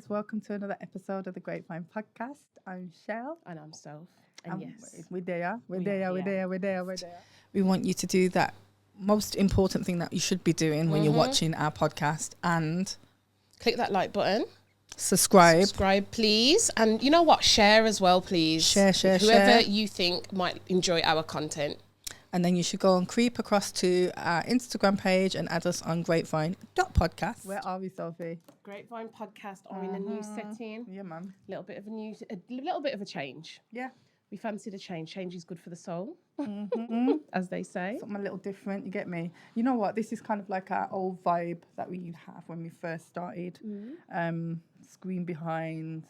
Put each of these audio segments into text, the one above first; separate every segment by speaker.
Speaker 1: welcome to another episode of the Grapevine Podcast. I'm Shell.
Speaker 2: And I'm Soph. And yes.
Speaker 1: We're there. We want you to do that most important thing that you should be doing when you're watching our podcast and
Speaker 2: click that like button.
Speaker 1: Subscribe,
Speaker 2: please. And you know what? Share as well, please.
Speaker 1: Share.
Speaker 2: Whoever you think might enjoy our content.
Speaker 1: And then you should go and creep across to our Instagram page and add us on grapevine.podcast. Where are we, Sophie?
Speaker 2: Grapevine Podcast are in a new setting.
Speaker 1: Yeah, man.
Speaker 2: A little bit of a change.
Speaker 1: Yeah.
Speaker 2: We fancied a change. Change is good for the soul, as they say.
Speaker 1: Something a little different, you get me? You know what? This is kind of like our old vibe that we have when we first started. Screen behind,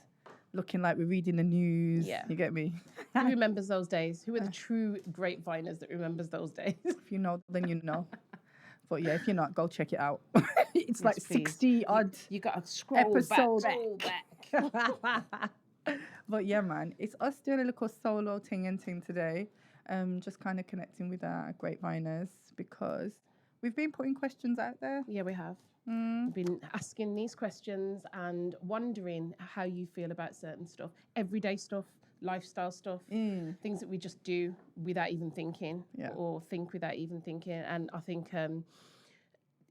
Speaker 1: looking like we're reading the news. Yeah. You get me?
Speaker 2: Who remembers those days? Who are the true grapeviners that remembers those days?
Speaker 1: If you know, then you know. But yeah, if you're not, go check it out. It's like
Speaker 2: please.
Speaker 1: 60 odd
Speaker 2: You got to scroll
Speaker 1: episode
Speaker 2: back.
Speaker 1: But yeah, man, it's us doing a little solo ting today. Just kind of connecting with our grapeviners because we've been putting questions out there.
Speaker 2: Yeah, we have. We've been asking these questions and wondering how you feel about certain stuff, everyday stuff, lifestyle stuff, things that we just do without even thinking or think without even thinking. And I think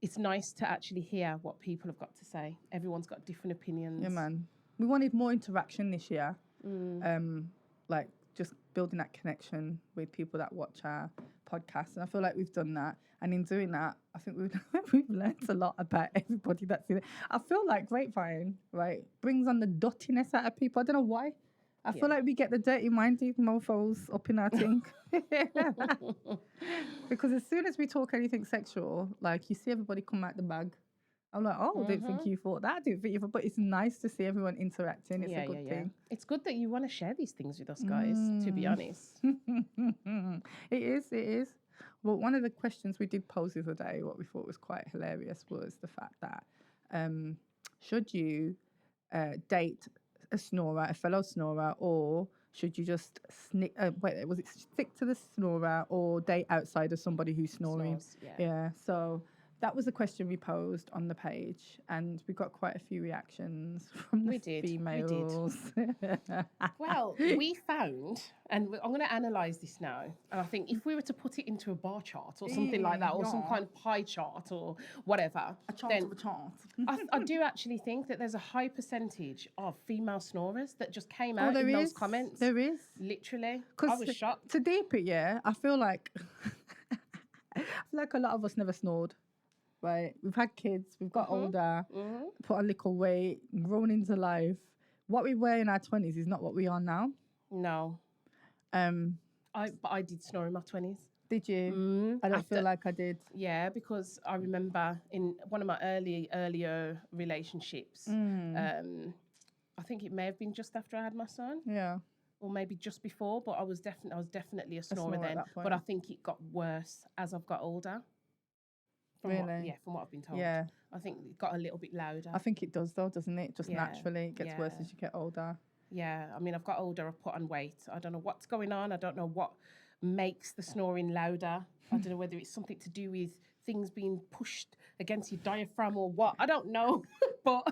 Speaker 2: it's nice to actually hear what people have got to say. Everyone's got different opinions.
Speaker 1: Yeah, man. We wanted more interaction this year. Like just building that connection with people that watch our podcast. And I feel like we've done that. And in doing that, I think we've learned a lot about everybody that's in it. I feel like Grapevine, right, brings on the dirtiness out of people. I don't know why. I feel like we get the dirty-minded mofos up in our thing. Because as soon as we talk anything sexual, like you see everybody come out the bag. I'm like, I didn't think you thought that. I didn't think you thought, but it's nice to see everyone interacting. It's a good thing.
Speaker 2: It's good that you want to share these things with us, guys, to be honest.
Speaker 1: It is. Well, one of the questions we did pose the other day, what we thought was quite hilarious, was the fact that should you date a snorer, a fellow snorer, or should you just stick to the snorer or date outside of somebody who's snoring? Yeah. So that was the question we posed on the page, and we got quite a few reactions from the females.
Speaker 2: We did. Well, we found, and I'm going to analyse this now, and I think if we were to put it into a bar chart or something like that, or some kind of pie chart or whatever,
Speaker 1: a chart of a chart.
Speaker 2: I do actually think that there's a high percentage of female snorers that just came out in those comments.
Speaker 1: There is.
Speaker 2: Literally. I was shocked.
Speaker 1: To deep it, I feel like a lot of us never snored. Right, we've had kids, we've got older, put on little weight, grown into life. What we were in our 20s is not what we are now.
Speaker 2: No. But I did snore in my 20s.
Speaker 1: Did you? I don't feel like I did.
Speaker 2: Yeah, because I remember in one of my earlier relationships, I think it may have been just after I had my son.
Speaker 1: Yeah.
Speaker 2: Or maybe just before, but I was definitely a snorer then. But I think it got worse as I've got older. From what I've been told.
Speaker 1: Yeah.
Speaker 2: I think it got a little bit louder.
Speaker 1: I think it does though, doesn't it? Just naturally. It gets worse as you get older.
Speaker 2: Yeah. I mean, I've got older, I've put on weight. I don't know what's going on. I don't know what makes the snoring louder. I don't know whether it's something to do with things being pushed against your diaphragm or what. I don't know. But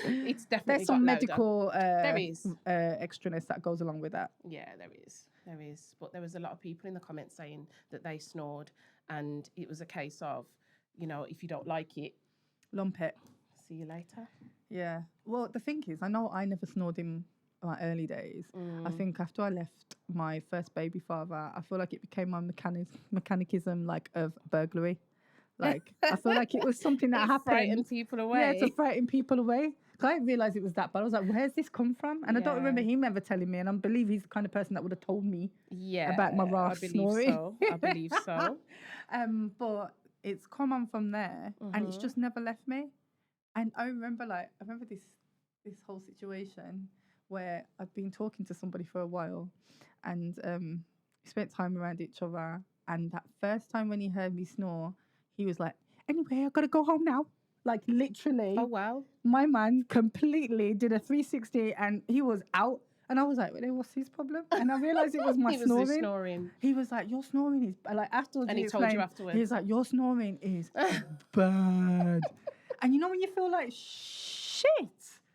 Speaker 2: it's definitely
Speaker 1: there's some
Speaker 2: louder.
Speaker 1: medical extraness that goes along with that.
Speaker 2: Yeah, there is. But there was a lot of people in the comments saying that they snored, and it was a case of, if you don't like it,
Speaker 1: lump it.
Speaker 2: See you later.
Speaker 1: Yeah. Well, the thing is, I know I never snored in my early days. I think after I left my first baby father, I feel like it became my mechanicism like of burglary. Like I feel like it was something that happened.
Speaker 2: Frighten people away.
Speaker 1: Yeah, to frighten people away. I didn't realise it was that bad. I was like, where's this come from? And I don't remember him ever telling me. And I believe he's the kind of person that would have told me about my rash snoring.
Speaker 2: I believe so.
Speaker 1: But it's come on from there, and it's just never left me. And I remember this whole situation where I'd been talking to somebody for a while, and we spent time around each other. And that first time when he heard me snore, he was like, "Anyway, I've got to go home now." Like literally.
Speaker 2: Oh wow.
Speaker 1: My man completely did a 360, and he was out. And I was like, what's his problem? And I realised it was my
Speaker 2: snoring.
Speaker 1: He was like, your snoring is like afterwards.
Speaker 2: And he told you afterwards.
Speaker 1: He was like, your snoring is bad. And you know when you feel like shit,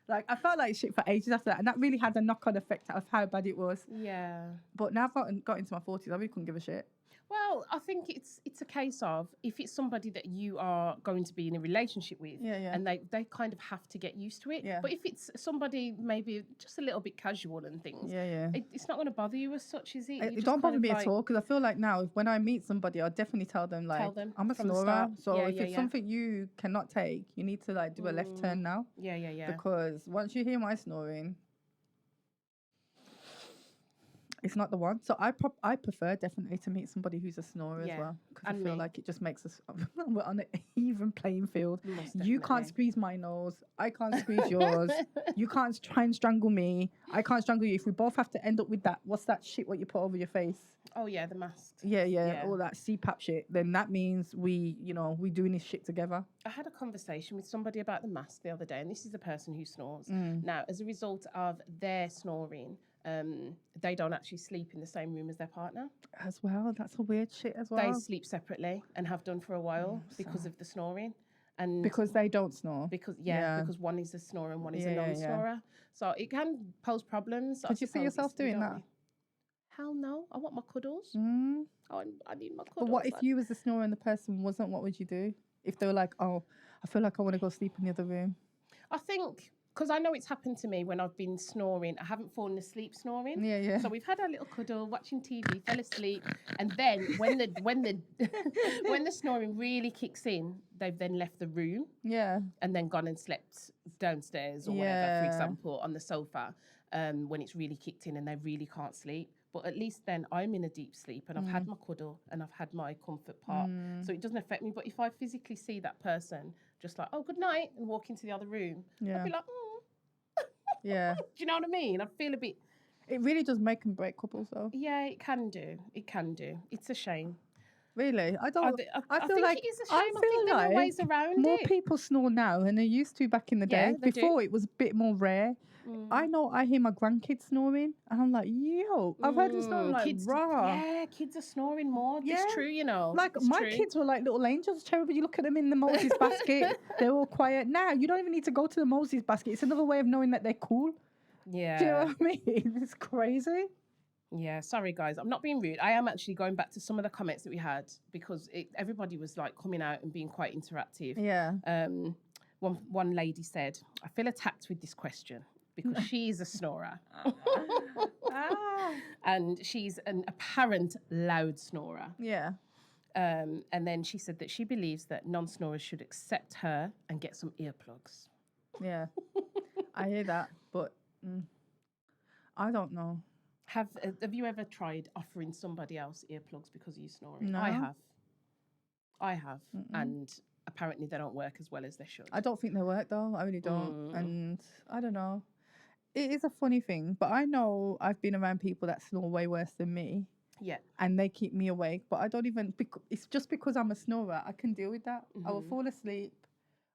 Speaker 1: Like, I felt like shit for ages after that, and that really had a knock-on effect of how bad it was.
Speaker 2: Yeah.
Speaker 1: But now I've got into my 40s, I really couldn't give a shit.
Speaker 2: Well, I think it's a case of if it's somebody that you are going to be in a relationship with, and they kind of have to get used to it.
Speaker 1: Yeah.
Speaker 2: But if it's somebody maybe just a little bit casual and things, it's not going to bother you as such, is it?
Speaker 1: It don't bother me at all, because I feel like now when I meet somebody, I'll definitely tell them like, I'm a snorer. So if it's something you cannot take, you need to like do a left turn now.
Speaker 2: Yeah.
Speaker 1: Because once you hear my snoring, it's not the one. So I prefer definitely to meet somebody who's a snorer as well, because I feel like it just makes us we're on an even playing field. You can't squeeze my nose, I can't squeeze yours. You can't try and strangle me, I can't strangle you. If we both have to end up with that, what's that shit what you put over your face?
Speaker 2: Oh yeah, the mask.
Speaker 1: Yeah, all that CPAP shit. Then that means we doing this shit together.
Speaker 2: I had a conversation with somebody about the mask the other day, and this is a person who snores. Now, as a result of their snoring, they don't actually sleep in the same room as their partner.
Speaker 1: As well, that's a weird shit as well.
Speaker 2: They sleep separately and have done for a while because of the snoring. And
Speaker 1: because they don't snore.
Speaker 2: Because one is a snorer and one is a non-snorer. So it can pose problems.
Speaker 1: Could you see yourself doing that?
Speaker 2: Hell no. I want my cuddles. I need my cuddles.
Speaker 1: But what if you was the snorer and the person wasn't? What would you do? If they were like, oh, I feel like I want to go sleep in the other room.
Speaker 2: I think... Because I know it's happened to me when I've been snoring. I haven't fallen asleep snoring.
Speaker 1: Yeah.
Speaker 2: So we've had our little cuddle, watching TV, fell asleep, and then when the when the snoring really kicks in, they've then left the room.
Speaker 1: Yeah.
Speaker 2: And then gone and slept downstairs or whatever, for example, on the sofa, when it's really kicked in and they really can't sleep. But at least then I'm in a deep sleep and I've had my cuddle and I've had my comfort part. So it doesn't affect me. But if I physically see that person just like, oh, good night, and walk into the other room, I'd be like,
Speaker 1: Yeah.
Speaker 2: Do you know what I mean? I'd feel a bit...
Speaker 1: It really does make and break couples, though.
Speaker 2: Yeah, it can do. It's a shame.
Speaker 1: Really? I feel
Speaker 2: think
Speaker 1: like
Speaker 2: it is a shame. I think there are ways around
Speaker 1: more people snore now than they used to back in the day. Before it was a bit more rare. I know I hear my grandkids snoring and I'm like, yo, I've heard them snoring like
Speaker 2: kids,
Speaker 1: raw.
Speaker 2: Yeah, kids are snoring more. Yeah. It's true, you know.
Speaker 1: Like my kids were like little angels, Cherry, but you look at them in the Moses basket, they're all quiet. Now you don't even need to go to the Moses basket. It's another way of knowing that they're cool.
Speaker 2: Yeah.
Speaker 1: Do you know what I mean? It's crazy.
Speaker 2: Yeah, sorry guys, I'm not being rude. I am actually going back to some of the comments that we had because everybody was like coming out and being quite interactive.
Speaker 1: Yeah.
Speaker 2: One lady said, I feel attacked with this question because she's a snorer. And she's an apparent loud snorer.
Speaker 1: Yeah.
Speaker 2: And then she said that she believes that non-snorers should accept her and get some earplugs.
Speaker 1: Yeah. I hear that, but I don't know.
Speaker 2: Have you ever tried offering somebody else earplugs because of you snoring?
Speaker 1: No.
Speaker 2: I have. And apparently they don't work as well as they should.
Speaker 1: I don't think they work though. I really don't. And I don't know. It is a funny thing, but I know I've been around people that snore way worse than me.
Speaker 2: Yeah.
Speaker 1: And they keep me awake, but I don't even... It's just because I'm a snorer, I can deal with that. I will fall asleep.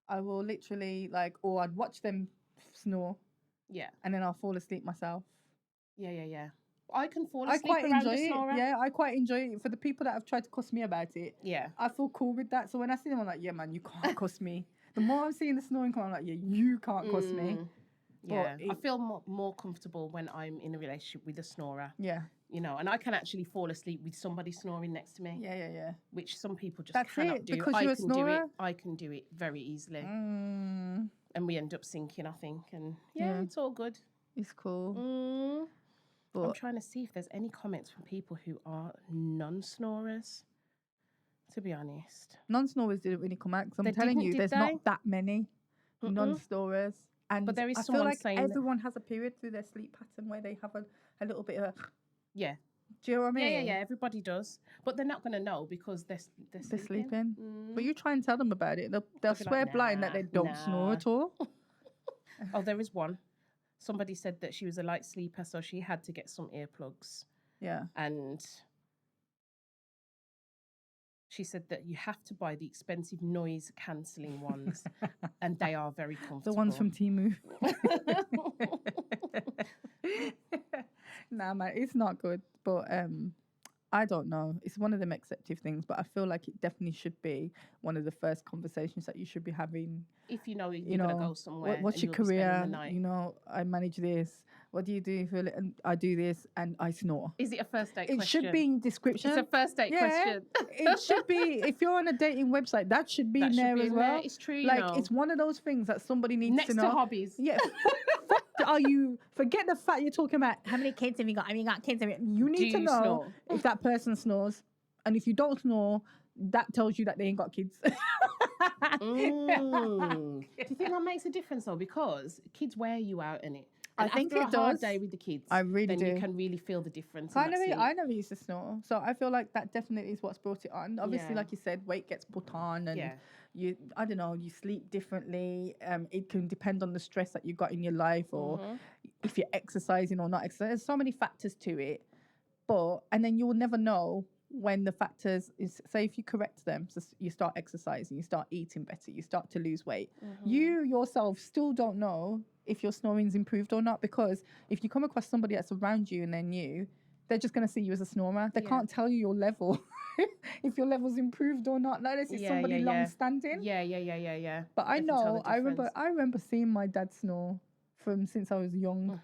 Speaker 1: I will literally or I'd watch them snore. Yeah. And then I'll fall asleep myself.
Speaker 2: Yeah. I can fall asleep around a snorer.
Speaker 1: Yeah, I quite enjoy it. For the people that have tried to cuss me about it, I feel cool with that. So when I see them, I'm like, yeah, man, you can't cuss me. The more I'm seeing the snoring come, I'm like, yeah, you can't cuss me.
Speaker 2: Yeah, I feel more comfortable when I'm in a relationship with a snorer.
Speaker 1: Yeah.
Speaker 2: You know, and I can actually fall asleep with somebody snoring next to me.
Speaker 1: Yeah.
Speaker 2: Which some people just cannot do.
Speaker 1: Because you're a snorer?
Speaker 2: I can do it very easily. And we end up syncing, I think. And it's all good.
Speaker 1: It's cool.
Speaker 2: But I'm trying to see if there's any comments from people who are non-snorers, to be honest.
Speaker 1: Non-snorers didn't really come out because I'm telling you, there's not that many non-snorers. But there is someone saying... I feel like everyone has a period through their sleep pattern where they have a little bit of...
Speaker 2: Yeah.
Speaker 1: Do you know what I mean?
Speaker 2: Yeah, everybody does. But they're not going to know because they're sleeping.
Speaker 1: But you try and tell them about it. They'll swear blind that they don't snore at all.
Speaker 2: Oh, there is one. Somebody said that she was a light sleeper, so she had to get some earplugs.
Speaker 1: Yeah.
Speaker 2: And she said that you have to buy the expensive noise-cancelling ones, and they are very comfortable.
Speaker 1: The ones from Temu. Nah, man, it's not good. But I don't know. It's one of them acceptive things, but I feel like it definitely should be one of the first conversations that you should be having.
Speaker 2: If you know you're going to go somewhere,
Speaker 1: what's
Speaker 2: and
Speaker 1: your
Speaker 2: you'll be spending
Speaker 1: career?
Speaker 2: the night.
Speaker 1: You know, I manage this. What do you do? And I do this, and I snore.
Speaker 2: Is it a first date
Speaker 1: It
Speaker 2: question?
Speaker 1: should be in description.
Speaker 2: It's a first date question.
Speaker 1: It should be. If you're on a dating website, that should be in there as well.
Speaker 2: It's true,
Speaker 1: like, it's one of those things that somebody needs to know.
Speaker 2: Next to hobbies.
Speaker 1: Yeah. Forget the fact you're talking about how many kids have you got? Have you got kids? You need to know
Speaker 2: snore?
Speaker 1: if that person snores. And if you don't snore, that tells you that they ain't got kids.
Speaker 2: Do you think that makes a difference though? Because kids wear you out in it. And
Speaker 1: I think
Speaker 2: after
Speaker 1: it
Speaker 2: a hard
Speaker 1: does.
Speaker 2: day with the kids,
Speaker 1: I really
Speaker 2: then
Speaker 1: do.
Speaker 2: you can really feel the difference.
Speaker 1: I never used to snore, so I feel like that definitely is what's brought it on. Obviously, like you said, weight gets put on, and you sleep differently. It can depend on the stress that you got in your life, or if you're exercising or not exercising. There's so many factors to it, and then you'll never know when the factors is, say, if you correct them, so you start exercising, you start eating better, you start to lose weight, you yourself still don't know if your snoring's improved or not, because if you come across somebody that's around you and they're new, they're just going to see you as a snorer. They can't tell you your level, if your level's improved or not, unless it's somebody long-standing.
Speaker 2: Yeah.
Speaker 1: But I know, I remember seeing my dad snore from since I was young,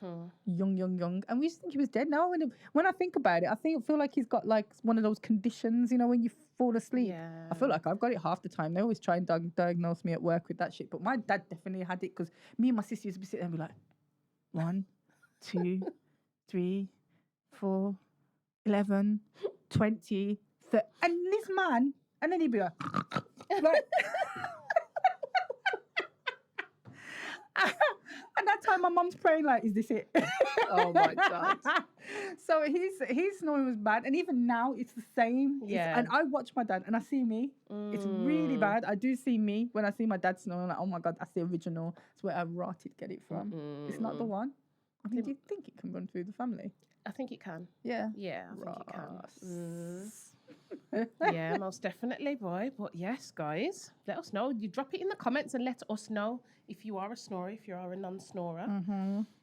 Speaker 1: and we used to think he was dead. Now, when I think about it, I feel like he's got like one of those conditions, you know, when you fall asleep.
Speaker 2: Yeah.
Speaker 1: I feel like I've got it half the time. They always try and diagnose me at work with that shit, but my dad definitely had it, because me and my sister used to be sitting there and be like, 1, 2, 3, 4, 11, 20, 30, and this man, and then he'd be like, and that time my mum's praying like, is this it?
Speaker 2: Oh my God.
Speaker 1: So his snoring was bad, and even now it's the same.
Speaker 2: Yeah.
Speaker 1: And I watch my dad and I see me. It's really bad. I do see me when I see my dad snoring. I'm like, oh my God, that's the original. It's where I rotted get it from. It's not the one. I mean, do you think it can run through the family?
Speaker 2: I think it can.
Speaker 1: Yeah.
Speaker 2: Yeah, I think it can. Yeah, most definitely, boy. But yes, guys, let us know. You drop it in the comments and let us know if you are a snorer, if you are a non-snorer.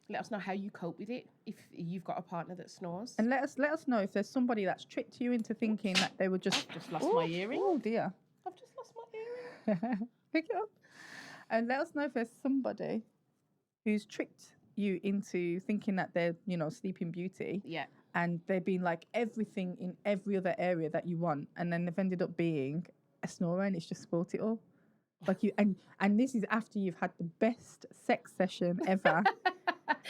Speaker 2: Let us know how you cope with it if you've got a partner that snores.
Speaker 1: And let us know if there's somebody that's tricked you into thinking that they were just
Speaker 2: lost my earring.
Speaker 1: Oh dear.
Speaker 2: I've just lost my earring.
Speaker 1: Pick it up. And let us know if there's somebody who's tricked you into thinking that they're, you know, Sleeping Beauty.
Speaker 2: Yeah.
Speaker 1: And they've been like everything in every other area that you want, and then they've ended up being a snorer, and it's just spoilt it all. Like you, and this is after you've had the best sex session ever,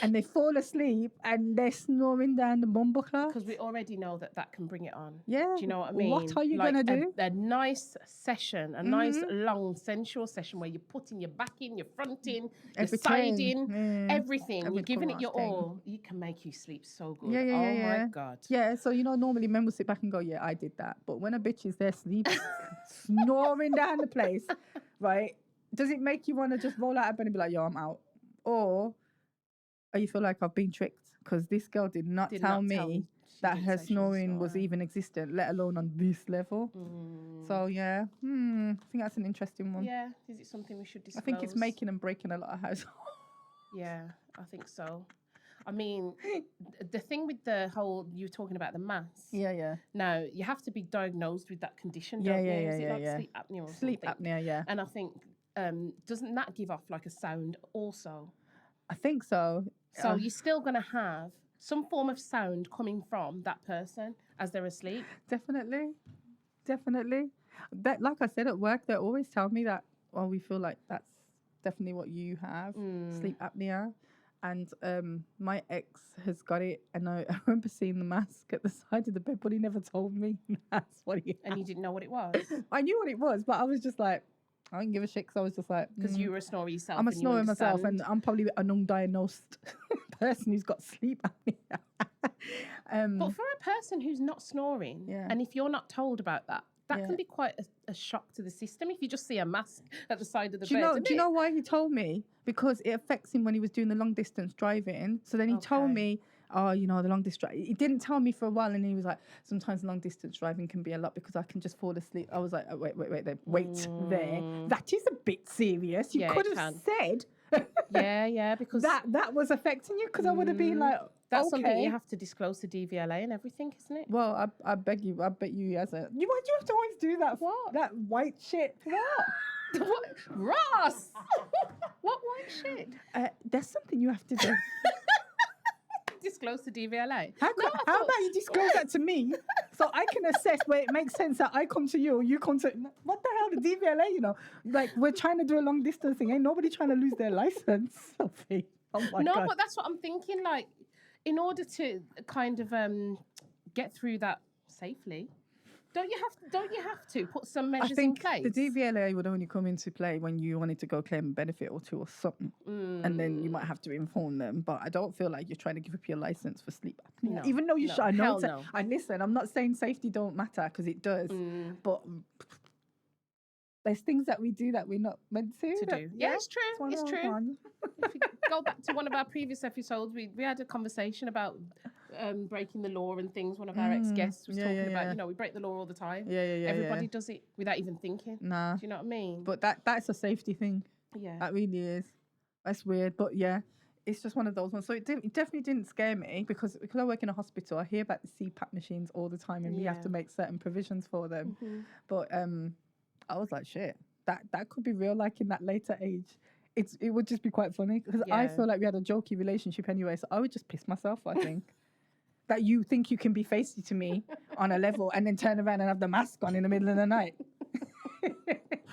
Speaker 1: and they fall asleep and they're snoring down the bum buckler.
Speaker 2: Because we already know that can bring it on.
Speaker 1: Yeah.
Speaker 2: Do you know what I mean?
Speaker 1: What are you gonna do?
Speaker 2: A nice session, a nice long sensual session where you're putting your back in, your front in, your side in, everything. You're giving it your all. It can make you sleep so good. Oh my God.
Speaker 1: Yeah. So you know, normally men will sit back and go, "Yeah, I did that." But when a bitch is there sleeping, snoring down the place, right? Does it make you want to just roll out of bed and be like, "Yo, I'm out," or you feel like I've been tricked because this girl did not tell me that her snoring was even existent, let alone on this level. So yeah, I think that's an interesting one.
Speaker 2: Yeah, is it something we should disclose?
Speaker 1: I think it's making and breaking a lot of households.
Speaker 2: Yeah, I think so. I mean, the thing with the whole, you were talking about the mask.
Speaker 1: Yeah.
Speaker 2: Now, you have to be diagnosed with that condition, don't you? Is it like sleep apnea or
Speaker 1: sleep
Speaker 2: something?
Speaker 1: apnea, yeah.
Speaker 2: And I think, doesn't that give off like a sound also? I
Speaker 1: think so.
Speaker 2: So you're still going to have some form of sound coming from that person as they're asleep?
Speaker 1: Definitely. That, like I said, at work, they always tell me that, well, we feel like that's definitely what you have, sleep apnea. And my ex has got it, and I remember seeing the mask at the side of the bed, but he never told me that's what he had.
Speaker 2: And you didn't know what it was?
Speaker 1: I knew what it was, but I was just like, I didn't give a shit, because I was just like...
Speaker 2: Because you were a snorer yourself.
Speaker 1: I'm a snorer myself, and I'm probably an undiagnosed person who's got sleep apnea.
Speaker 2: But for a person who's not snoring, and if you're not told about that, that can be quite a shock to the system if you just see a mask at the side of the bed.
Speaker 1: Do you know why he told me? Because it affects him when he was doing the long distance driving. So then he told me, oh, you know, the long distance. He didn't tell me for a while, and he was like, sometimes long distance driving can be a lot because I can just fall asleep. I was like, oh, wait there. That is a bit serious. You could have said.
Speaker 2: Yeah, because
Speaker 1: that was affecting you, because I would have been like,
Speaker 2: That's something you have to disclose to DVLA and everything, isn't it?
Speaker 1: Well, I bet you he hasn't. Why do you have to always do that?
Speaker 2: What?
Speaker 1: That white shit.
Speaker 2: What? What? Ross! What white shit?
Speaker 1: There's something you have to do.
Speaker 2: Disclose to DVLA.
Speaker 1: How about you disclose that to me so I can assess where it makes sense that I come to you or you come to... What the hell, the DVLA, you know? Like, we're trying to do a long distance thing. Ain't nobody trying to lose their license, Sophie. Oh, my God.
Speaker 2: No, but that's what I'm thinking. Like, in order to kind of get through that safely, don't you have to put some measures in place?
Speaker 1: I think the DVLA would only come into play when you wanted to go claim a benefit or two or something. And then you might have to inform them. But I don't feel like you're trying to give up your license for sleep apnea.
Speaker 2: No,
Speaker 1: Even though you should. I know.
Speaker 2: no.
Speaker 1: And listen, I'm not saying safety don't matter, because it does. But there's things that we do that we're not meant to
Speaker 2: do. Yeah, it's true. It's true. If you go back to one of our previous episodes, we had a conversation about breaking the law and things. One of our ex-guests was talking about, we break the law all the time. Everybody does it without even thinking. Nah. Do you know what I mean?
Speaker 1: But that's a safety thing.
Speaker 2: Yeah.
Speaker 1: That really is. That's weird. But yeah, it's just one of those ones. So it definitely didn't scare me because I work in a hospital. I hear about the CPAP machines all the time and we have to make certain provisions for them. But I was like, shit, that could be real, like in that later age. It would just be quite funny because I feel like we had a jokey relationship anyway, so I would just piss myself, I think. That you think you can be feisty to me on a level and then turn around and have the mask on in the middle of the night.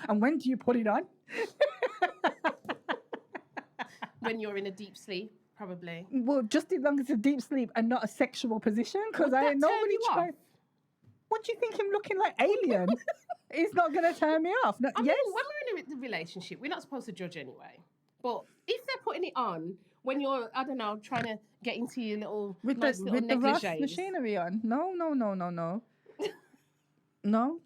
Speaker 1: And when do you put it on?
Speaker 2: When you're in a deep sleep, probably.
Speaker 1: Well, just as long as it's a deep sleep and not a sexual position, because I ain't nobody trying. What do you think him looking like alien? It's not going to turn me off. No,
Speaker 2: I mean, when we're in a relationship, we're not supposed to judge anyway. But if they're putting it on when you're, I don't know, trying to get into your little
Speaker 1: with the Ross machinery on. No. No.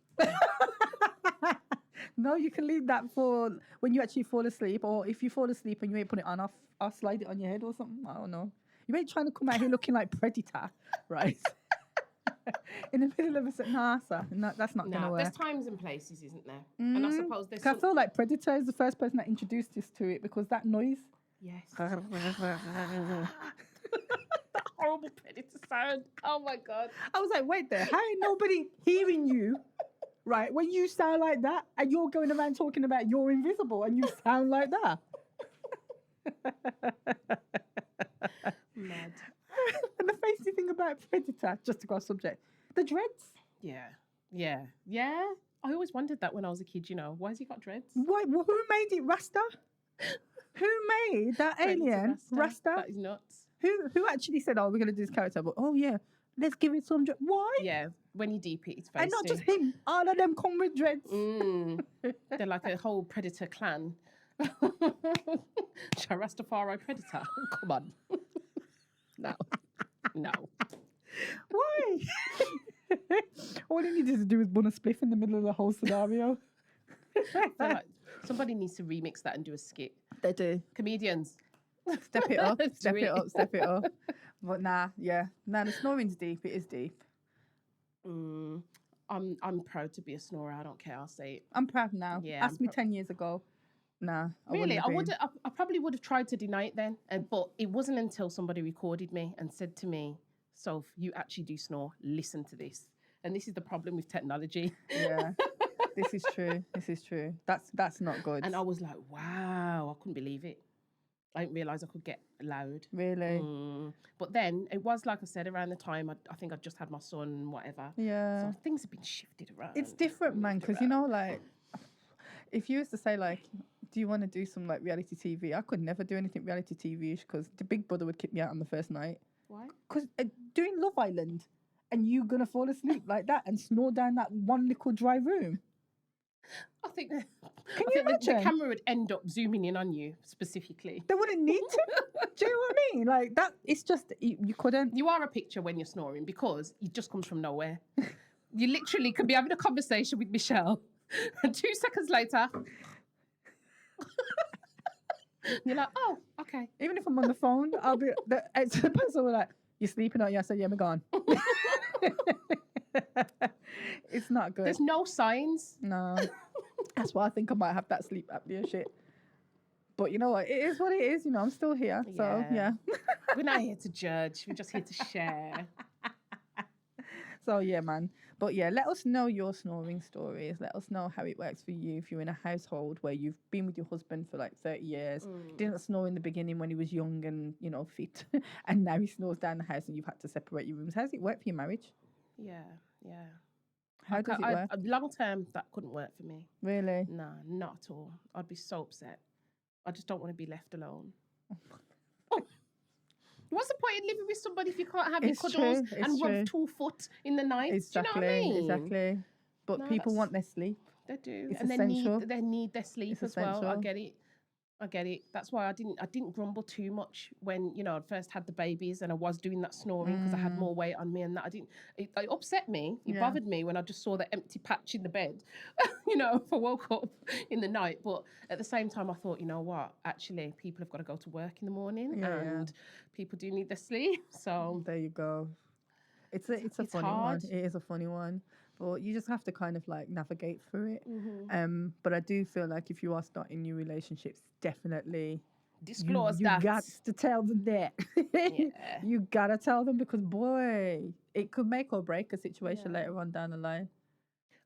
Speaker 1: No, you can leave that for when you actually fall asleep, or if you fall asleep and you ain't put it on, I'll slide it on your head or something. I don't know. You ain't trying to come out here looking like Predator, right? In the middle of a set, that's not going to work.
Speaker 2: There's times and places, isn't there? And I suppose there's.
Speaker 1: I feel like Predator is the first person that introduced us to it because that noise.
Speaker 2: Yes. That horrible Predator sound. Oh my God.
Speaker 1: I was like, wait there. How ain't nobody hearing you, right? When you sound like that, and you're going around talking about you're invisible, and you sound like that.
Speaker 2: Mad.
Speaker 1: And the fancy thing about Predator, just to go off subject, the dreads.
Speaker 2: Yeah. I always wondered that when I was a kid, why has he got dreads?
Speaker 1: Why? Well, who made it Rasta? Who made that alien Rasta?
Speaker 2: That is nuts.
Speaker 1: Who actually said, oh, we're going to do this character, but let's give it some dreads. Why?
Speaker 2: Yeah, when you deep it, it's feisty.
Speaker 1: And not just him. All of them come with dreads.
Speaker 2: They're like a whole Predator clan. Rastafari Predator. Come on. No.
Speaker 1: Why? All they needed to do was bun a spliff in the middle of the whole scenario.
Speaker 2: Like, somebody needs to remix that and do a skit.
Speaker 1: They do.
Speaker 2: Comedians.
Speaker 1: Step it up. Step it up. But the snoring's deep. It is deep.
Speaker 2: I'm proud to be a snorer. I don't care. I'll say it.
Speaker 1: I'm proud now. Yeah, ask me 10 years ago. Nah.
Speaker 2: Really? I probably would have tried to deny it then. But it wasn't until somebody recorded me and said to me, Soph, you actually do snore. Listen to this. And this is the problem with technology.
Speaker 1: Yeah. This is true. That's not good.
Speaker 2: And I was like, wow, I couldn't believe it. I didn't realise I could get loud.
Speaker 1: Really?
Speaker 2: But then it was, like I said, around the time I think I just had my son, whatever.
Speaker 1: Yeah.
Speaker 2: So things have been shifted around.
Speaker 1: It's different, man, because, like, if you used to say, like, do you want to do some, like, reality TV? I could never do anything reality TV-ish because the big brother would kick me out on the first night.
Speaker 2: Why?
Speaker 1: Because doing Love Island and you going to fall asleep like that and snore down that one little dry room.
Speaker 2: I think the camera would end up zooming in on you specifically.
Speaker 1: They wouldn't need to. Do you know what I mean? Like that, it's just, you couldn't.
Speaker 2: You are a picture when you're snoring because it just comes from nowhere. You literally could be having a conversation with Michelle and 2 seconds later, you're like, oh, okay.
Speaker 1: Even if I'm on the phone, I'll be, the person will like, you sleeping or? Yeah, I said, yeah, I'm gone. It's not good.
Speaker 2: There's no signs.
Speaker 1: No. That's why I think I might have that sleep apnea shit. But you know what? It is what it is. You know, I'm still here. So, yeah.
Speaker 2: We're not here to judge. We're just here to share.
Speaker 1: So, yeah, man. But, yeah, let us know your snoring stories. Let us know how it works for you if you're in a household where you've been with your husband for like 30 years, didn't snore in the beginning when he was young and, you know, fit, and now he snores down the house and you've had to separate your rooms. How does it work for your marriage?
Speaker 2: Yeah.
Speaker 1: How does it work?
Speaker 2: Long term, that couldn't work for me.
Speaker 1: Really?
Speaker 2: No, not at all. I'd be so upset. I just don't want to be left alone. What's the point in living with somebody if you can't have your cuddles and rub 2 foot in the night?
Speaker 1: Exactly,
Speaker 2: do you know what I mean?
Speaker 1: Exactly. But no, people want their sleep.
Speaker 2: They do.
Speaker 1: It's
Speaker 2: and
Speaker 1: essential.
Speaker 2: they need their sleep
Speaker 1: it's
Speaker 2: as
Speaker 1: essential.
Speaker 2: well. I get it. That's why I didn't grumble too much when, you know, I first had the babies and I was doing that snoring because I had more weight on me, and that it upset me. It bothered me when I just saw the empty patch in the bed, you know, if I woke up in the night. But at the same time, I thought, you know what, actually, people have got to go to work in the morning and people do need their sleep. So
Speaker 1: there you go. It's a funny
Speaker 2: hard.
Speaker 1: one. It is a funny one. But you just have to kind of like navigate through it. But I do feel like if you are starting new relationships, definitely
Speaker 2: disclose
Speaker 1: you
Speaker 2: that.
Speaker 1: got to tell them that. You gotta tell them, because boy, it could make or break a situation later on down the line.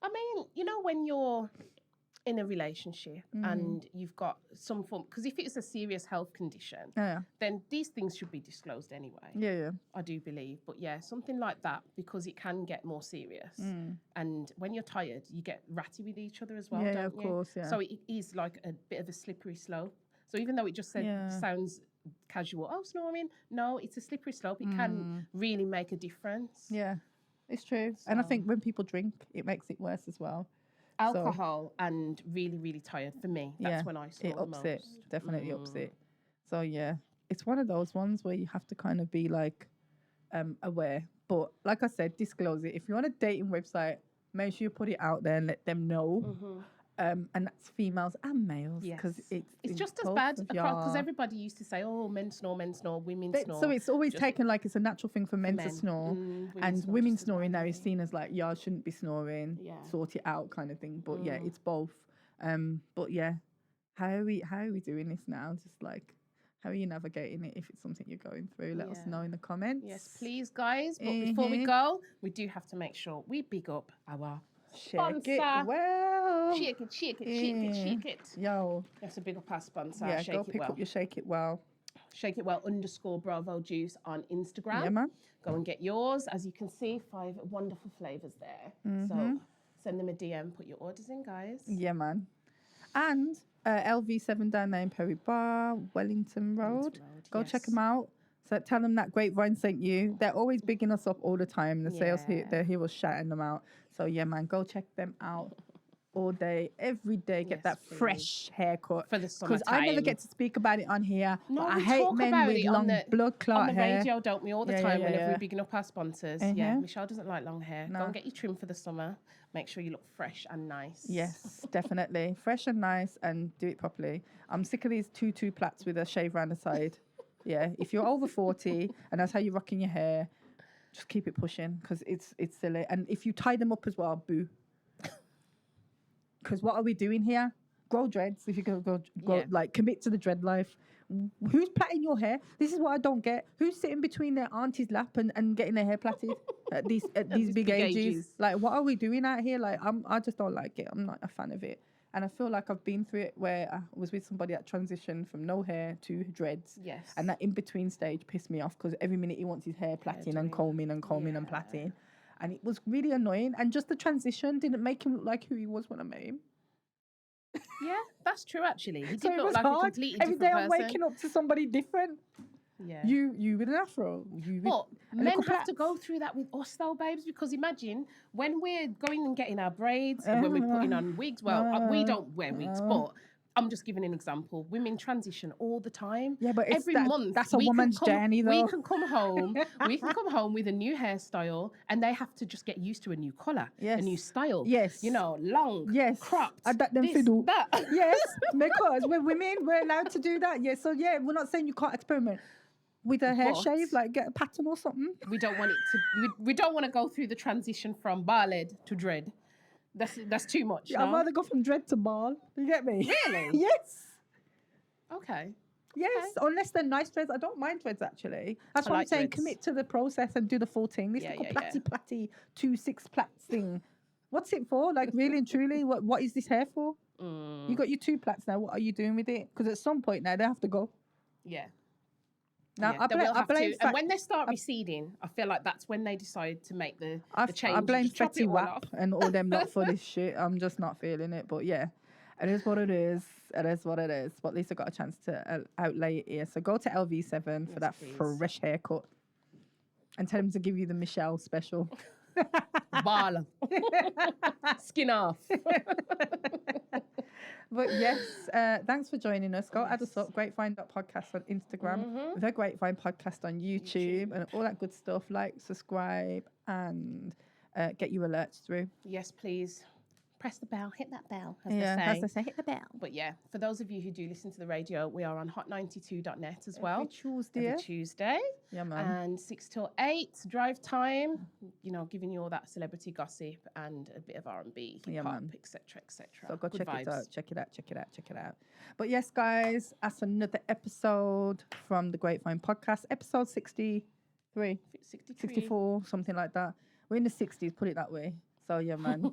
Speaker 2: I mean, you know, when you're in a relationship and you've got some form, because if it's a serious health condition, then these things should be disclosed anyway. I do believe. But yeah, something like that, because it can get more serious. And when you're tired, you get ratty with each other as well, don't you?
Speaker 1: Of course,
Speaker 2: So it is like a bit of a slippery slope. So even though it just sounds casual, snoring, no, it's a slippery slope. It can really make a difference.
Speaker 1: Yeah, it's true. So, and I think when people drink, it makes it worse as well.
Speaker 2: Alcohol and really, really tired, for me, that's when I snore
Speaker 1: it ups
Speaker 2: the most.
Speaker 1: It definitely ups it. So yeah, it's one of those ones where you have to kind of be like aware. But like I said, disclose it. If you're on a dating website, make sure you put it out there and let them know. And that's females and males, because
Speaker 2: it's just as bad, because everybody used to say, men snore, women snore.
Speaker 1: So it's always taken like it's a natural thing for men to snore, and women snoring now is seen as like, I shouldn't be snoring, sort it out kind of thing. But it's both. But yeah, how are we doing this now? Just like, how are you navigating it? If it's something you're going through, let us know in the comments.
Speaker 2: Yes, please, guys. But before we go, we do have to make sure we big up our sponsor.
Speaker 1: Shake it well.
Speaker 2: Shake it.
Speaker 1: Yo.
Speaker 2: That's a big up our sponsor.
Speaker 1: Yeah,
Speaker 2: Shake
Speaker 1: go
Speaker 2: it
Speaker 1: pick
Speaker 2: well.
Speaker 1: up your Shake It Well.
Speaker 2: Shake It Well _Bravo Juice on Instagram.
Speaker 1: Yeah, man.
Speaker 2: Go and get yours. As you can see, 5 wonderful flavours there. So send them a DM. Put your orders in, guys.
Speaker 1: Yeah, man. And LV7 down there in Perry Bar, Wellington Road. Go check them out. So tell them that Grapevine sent you. They're always bigging us up all the time. The sales here, they're here was shouting them out. So yeah, man, go check them out all day, every day. Get that fresh haircut.
Speaker 2: For the summertime.
Speaker 1: Because I never get to speak about it on here.
Speaker 2: No,
Speaker 1: but I hate men with long blood clot hair.
Speaker 2: On the radio, don't we, all the time whenever we're bigging up our sponsors. Yeah, Michelle doesn't like long hair. No. Go and get your trim for the summer. Make sure you look fresh and nice.
Speaker 1: Yes, definitely. Fresh and nice, and do it properly. I'm sick of these 2 plaits with a shave around the side. Yeah, if you're over 40 and that's how you're rocking your hair, just keep it pushing, because it's silly. And if you tie them up as well, boo. Because what are we doing here? Grow dreads. If you go like commit to the dread life. Who's plaiting your hair? This is what I don't get. Who's sitting between their auntie's lap and getting their hair plaited at these big ages? Like, what are we doing out here? Like, I just don't like it. I'm not a fan of it. And I feel like I've been through it where I was with somebody that transitioned from no hair to dreads.
Speaker 2: Yes.
Speaker 1: And that in-between stage pissed me off, because every minute he wants his hair plaiting and combing and plaiting. And it was really annoying. And just the transition didn't make him look like who he was when I met him.
Speaker 2: Yeah, that's true, actually. He did look like a completely
Speaker 1: every
Speaker 2: different
Speaker 1: day
Speaker 2: person.
Speaker 1: I'm waking up to somebody different.
Speaker 2: Yeah.
Speaker 1: You with an afro.
Speaker 2: But men have to go through that with us though, babes, because imagine when we're going and getting our braids and when we're putting on wigs. Well, we don't wear wigs, but I'm just giving an example. Women transition all the time.
Speaker 1: Yeah, but
Speaker 2: every month
Speaker 1: that's a woman's journey, though.
Speaker 2: We can come home with a new hairstyle, and they have to just get used to a new colour, a new style.
Speaker 1: Yes,
Speaker 2: long, cropped.
Speaker 1: That Yes, because we're women, we're allowed to do that. Yeah, so yeah, we're not saying you can't experiment with a hair shave, like get a pattern or something.
Speaker 2: We don't want it to. We don't want to go through the transition from bald to dread. That's too much.
Speaker 1: I'd rather go from dread to bald. You get me?
Speaker 2: Really?
Speaker 1: Yes.
Speaker 2: Okay.
Speaker 1: Yes, unless they're nice dreads. I don't mind dreads, actually. That's
Speaker 2: I
Speaker 1: what I'm
Speaker 2: like
Speaker 1: saying.
Speaker 2: dreads.
Speaker 1: Commit to the process and do the full thing. This
Speaker 2: Yeah,
Speaker 1: little
Speaker 2: yeah,
Speaker 1: platty 2-6 plaits thing. What's it for? Like, really and truly, what is this hair for? You got your 2 plaits now. What are you doing with it? Because at some point now they have to go.
Speaker 2: Yeah.
Speaker 1: Now
Speaker 2: yeah,
Speaker 1: I
Speaker 2: they
Speaker 1: blame,
Speaker 2: will have to.
Speaker 1: Fat-
Speaker 2: And when they start receding, I feel like that's when they decide to make the change.
Speaker 1: I blame
Speaker 2: Just chop it
Speaker 1: Fetty
Speaker 2: all
Speaker 1: Wap
Speaker 2: off.
Speaker 1: and all them lot for this shit. I'm just not feeling it. But yeah, it is what it is. It is what it is. But at least I got a chance to outlay it here. So go to LV7 for that fresh haircut and tell him to give you the Michelle special.
Speaker 2: Bala. Skin off.
Speaker 1: But yes, thanks for joining us. Go add us up, Grapevine.podcast on Instagram, the Grapevine Podcast on YouTube, and all that good stuff. Like, subscribe, and get your alerts through.
Speaker 2: Yes, please. Press the bell, hit that bell,
Speaker 1: As they say, hit the bell.
Speaker 2: But yeah, for those of you who do listen to the radio, we are on hot92.net as well.
Speaker 1: Every
Speaker 2: Tuesday.
Speaker 1: Yeah, man.
Speaker 2: And 6 till 8, drive time, giving you all that celebrity gossip and a bit of R&B, hip hop, etc., etc.
Speaker 1: So go check it out. Check it out. But yes, guys, that's another episode from the Grapevine Podcast, episode 63, 64, something like that. We're in the 60s, put it that way. So yeah, man.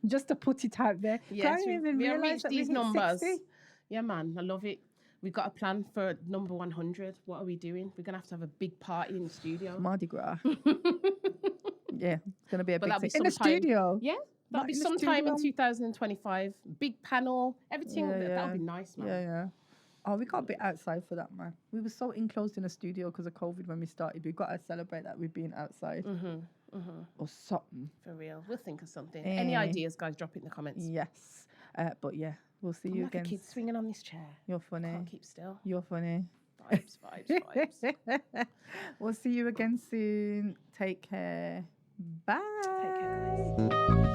Speaker 1: Just to put it out there.
Speaker 2: Yes, we reached these numbers.
Speaker 1: 60?
Speaker 2: Yeah, man, I love it. We've got a plan for number 100. What are we doing? We're going to have a big party in the studio.
Speaker 1: Mardi Gras. Yeah, it's going to be a big thing.
Speaker 2: In
Speaker 1: the studio?
Speaker 2: Yeah, that'll be sometime in 2025. Big panel, everything. That'll be nice, man.
Speaker 1: Yeah. Oh, we got a bit outside for that, man. We were so enclosed in a studio because of COVID when we started. We've got to celebrate that we've been outside. Or something.
Speaker 2: For real. We'll think of something. Any ideas, guys, drop it in the comments.
Speaker 1: Yes. But yeah, we'll see you again.
Speaker 2: Like a kid swinging on this chair.
Speaker 1: You're funny.
Speaker 2: Can't keep still.
Speaker 1: You're funny.
Speaker 2: Vibes.
Speaker 1: We'll see you again soon. Take care. Bye.
Speaker 2: Take care, guys.